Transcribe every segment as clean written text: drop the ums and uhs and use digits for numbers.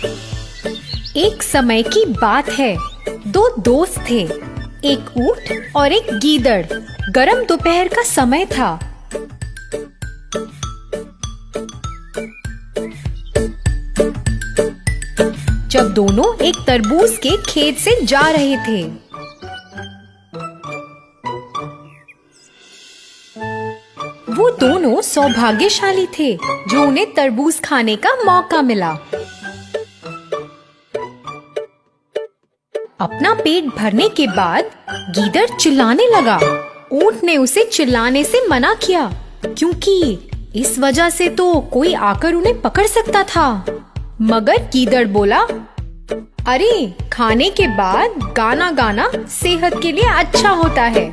एक समय की बात है, दो दोस्त थे, एक ऊंट और एक गीदड़। गरम दोपहर का समय था। जब दोनों एक तरबूज के खेत से जा रहे थे। वो दोनों सौभाग्यशाली थे जो उन्हें तरबूज खाने का मौका मिला। अपना पेट भरने के बाद गीदड़ चिल्लाने लगा। ऊंट ने उसे चिल्लाने से मना किया क्योंकि इस वजह से तो कोई आकर उन्हें पकड़ सकता था। मगर गीदड़ बोला, अरे खाने के बाद गाना गाना सेहत के लिए अच्छा होता है।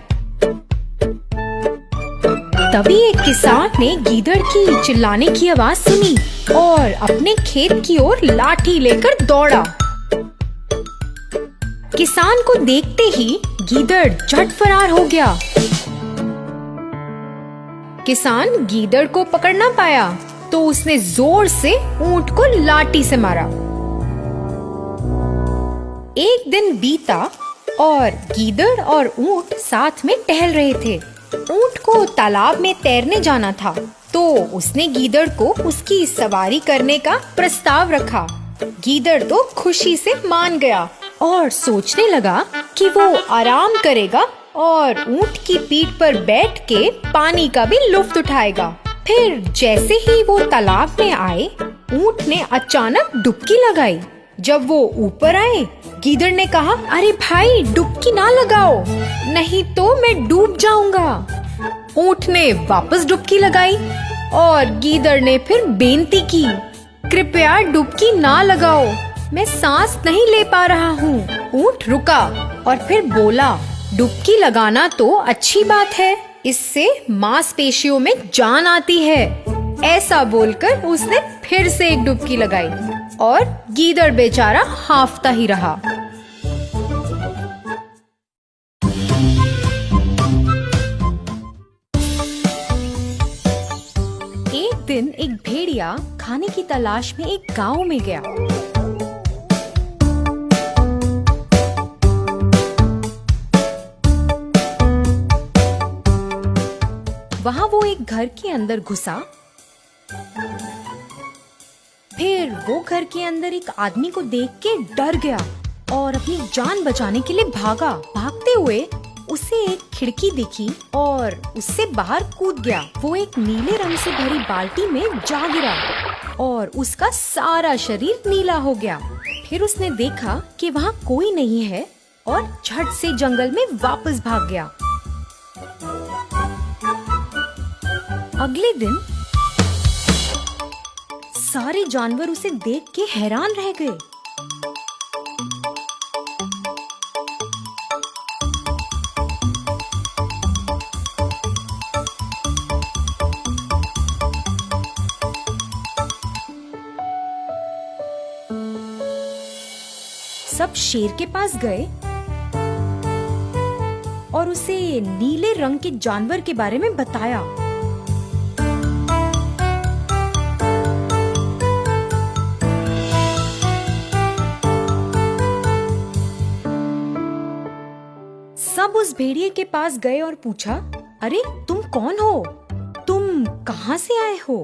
तभी एक किसान ने गीदड़ की चिल्लाने की आवाज सुनी और अपने खेत की ओर लाठी लेकर दौड़ा। किसान को देखते ही गीदड़ झट फरार हो गया। किसान गीदड़ को पकड़ ना पाया तो उसने जोर से ऊंट को लाठी से मारा। एक दिन बीता और गीदड़ और ऊंट साथ में टहल रहे थे। ऊंट को तालाब में तैरने जाना था तो उसने गीदड़ को उसकी सवारी करने का प्रस्ताव रखा। गीदड़ तो खुशी से मान गया और सोचने लगा कि वो आराम करेगा और ऊंट की पीठ पर बैठ के पानी का भी लुत्फ उठाएगा। फिर जैसे ही वो तालाब में आए, ऊंट ने अचानक डुबकी लगाई। जब वो ऊपर आए, गीदड़ ने कहा, अरे भाई डुबकी ना लगाओ, नहीं तो मैं डूब जाऊंगा। ऊंट ने वापस डुबकी लगाई और गीदड़ ने फिर बेनती की, कृपया डुबकी ना लगाओ, मैं सांस नहीं ले पा रहा हूँ। ऊंट रुका और फिर बोला, डुबकी लगाना तो अच्छी बात है, इससे मांसपेशियों में जान आती है। ऐसा बोलकर उसने फिर से एक डुबकी लगाई और गीदड़ बेचारा हांफता ही रहा। एक दिन एक भेड़िया खाने की तलाश में एक गांव में गया। वहां वो एक घर के अंदर घुसा। फिर वो घर के अंदर एक आदमी को देख के डर गया और अपनी जान बचाने के लिए भागा। भागते हुए उसे एक खिड़की दिखी और उससे बाहर कूद गया। वो एक नीले रंग से भरी बाल्टी में जा गिरा और उसका सारा शरीर नीला हो गया। फिर उसने देखा कि वहाँ कोई नहीं है और झट से जंगल में वापस भाग गया। अगले दिन सारे जानवर उसे देख के हैरान रह गए। सब शेर के पास गए और उसे नीले रंग के जानवर के बारे में बताया। सब उस भेड़िए के पास गए और पूछा, अरे तुम कौन हो? तुम कहाँ से आए हो?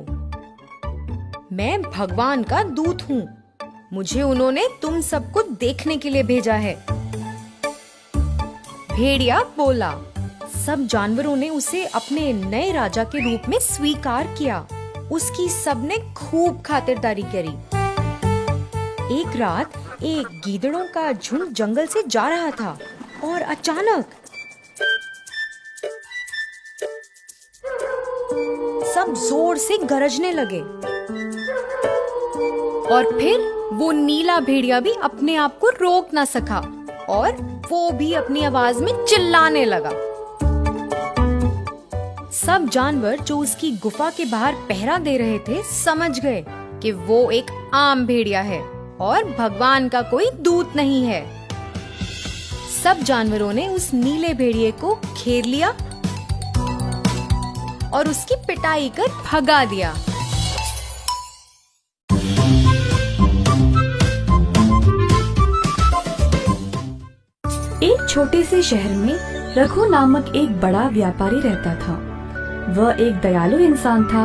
मैं भगवान का दूत हूँ, मुझे उन्होंने तुम सबको देखने के लिए भेजा है। भेड़िया बोला। सब जानवरों ने उसे अपने नए राजा के रूप में स्वीकार किया। उसकी सबने खूब खातिरदारी करी। एक रात एक गीदड़ों का झुंड जंगल से जा रहा था और अचानक सब जोर से गरजने लगे और फिर वो नीला भेड़िया भी अपने आप को रोक ना सका और वो भी अपनी आवाज में चिल्लाने लगा। सब जानवर जो उसकी गुफा के बाहर पहरा दे रहे थे समझ गए कि वो एक आम भेड़िया है और भगवान का कोई दूत नहीं है। सब जानवरों ने उस नीले भेड़िए को घेर लिया और उसकी पिटाई कर भगा दिया। छोटे से शहर में रघु नामक एक बड़ा व्यापारी रहता था। वह एक दयालु इंसान था।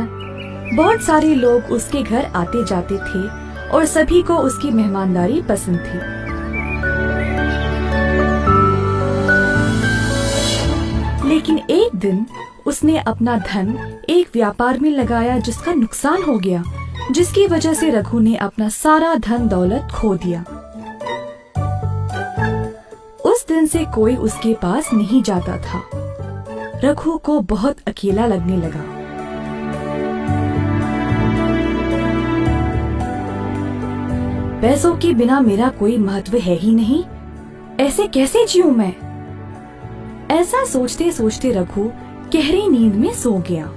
बहुत सारे लोग उसके घर आते जाते थे और सभी को उसकी मेहमानदारी पसंद थी। लेकिन एक दिन उसने अपना धन एक व्यापार में लगाया जिसका नुकसान हो गया, जिसकी वजह से रघु ने अपना सारा धन दौलत खो दिया। उस दिन से कोई उसके पास नहीं जाता था। रघु को बहुत अकेला लगने लगा। पैसों के बिना मेरा कोई महत्व है ही नहीं, ऐसे कैसे जीऊं मैं? ऐसा सोचते सोचते रघु गहरी नींद में सो गया।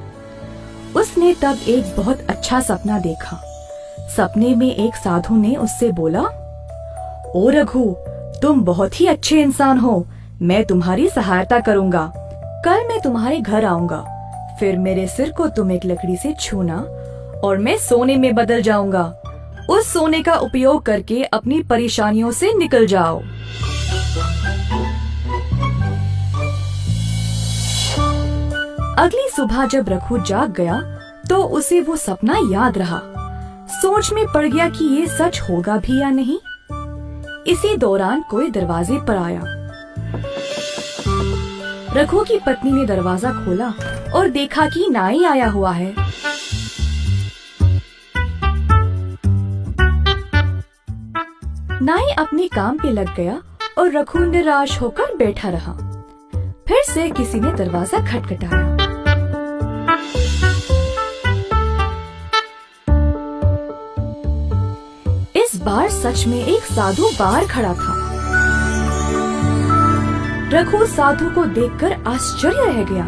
उसने तब एक बहुत अच्छा सपना देखा। सपने में एक साधु ने उससे बोला, ओ रघु, तुम बहुत ही अच्छे इंसान हो। मैं तुम्हारी सहायता करूंगा। कल मैं तुम्हारे घर आऊंगा। फिर मेरे सिर को तुम एक लकड़ी से छूना और मैं सोने में बदल जाऊंगा। उस सोने का उपयोग करके अपनी परेशानियों से निकल जाओ। अगली सुबह जब रघु जाग गया तो उसे वो सपना याद रहा। सोच में पड़ गया कि ये सच होगा भी या नहीं। इसी दौरान कोई दरवाजे पर आया। रघु की पत्नी ने दरवाजा खोला और देखा कि नाई आया हुआ है। नाई अपने काम पे लग गया और रघु निराश होकर बैठा रहा। फिर से किसी ने दरवाजा खटखटाया। इस बार सच में एक साधु बाहर खड़ा था। रघु साधु को देखकर आश्चर्य रह गया।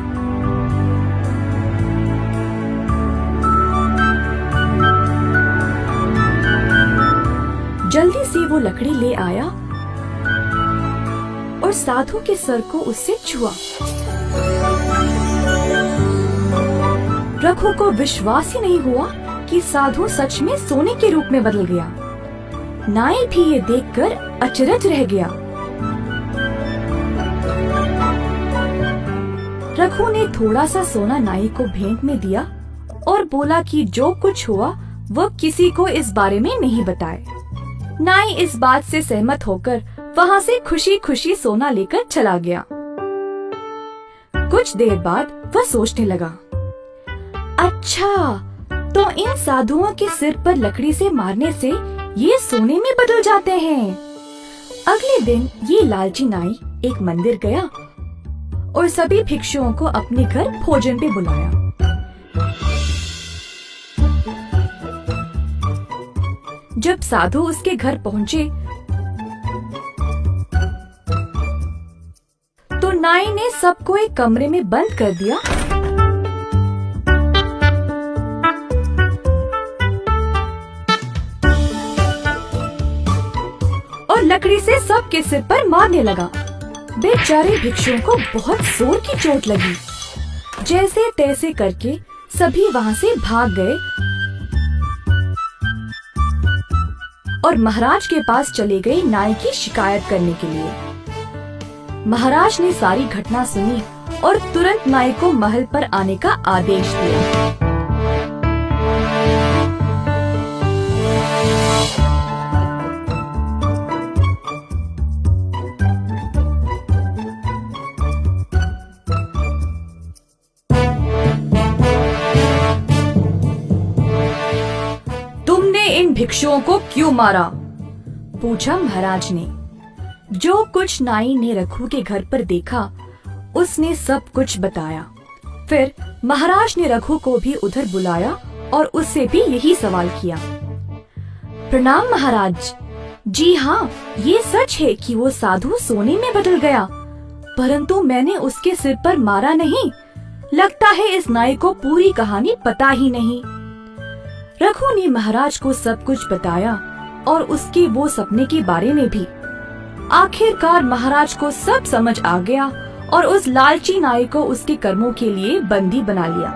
जल्दी से वो लकड़ी ले आया और साधु के सर को उससे छुआ। रघु को विश्वास ही नहीं हुआ कि साधु सच में सोने के रूप में बदल गया। नाई भी ये देखकर अचरज रह गया। रघु ने थोड़ा सा सोना नाई को भेंट में दिया और बोला कि जो कुछ हुआ वह किसी को इस बारे में नहीं बताए। नाई इस बात से सहमत होकर वहाँ से खुशी खुशी सोना लेकर चला गया। कुछ देर बाद वह सोचने लगा, अच्छा तो इन साधुओं के सिर पर लकड़ी से मारने से ये सोने में बदल जाते हैं। अगले दिन ये लालची नाई एक मंदिर गया और सभी भिक्षुओं को अपने घर भोजन पे बुलाया। जब साधु उसके घर पहुँचे तो नाई ने सबको एक कमरे में बंद कर दिया और लकड़ी से सबके सिर पर मारने लगा। बेचारे भिक्षुओं को बहुत जोर की चोट लगी। जैसे तैसे करके सभी वहाँ से भाग गए और महाराज के पास चले गए नाई की शिकायत करने के लिए। महाराज ने सारी घटना सुनी और तुरंत नाई को महल पर आने का आदेश दिया। तुमने इन भिक्षुओं को क्यों मारा? पूछा महाराज ने। जो कुछ नाई ने रघु के घर पर देखा उसने सब कुछ बताया। फिर महाराज ने रघु को भी उधर बुलाया और उससे भी यही सवाल किया। प्रणाम महाराज। जी हाँ, ये सच है कि वो साधु सोने में बदल गया, परंतु मैंने उसके सिर पर मारा नहीं। लगता है इस नाई को पूरी कहानी पता ही नहीं। रघु ने महाराज को सब कुछ बताया और उसके वो सपने के बारे में भी। आखिरकार महाराज को सब समझ आ गया और उस लालची नाई को उसके कर्मों के लिए बंदी बना लिया।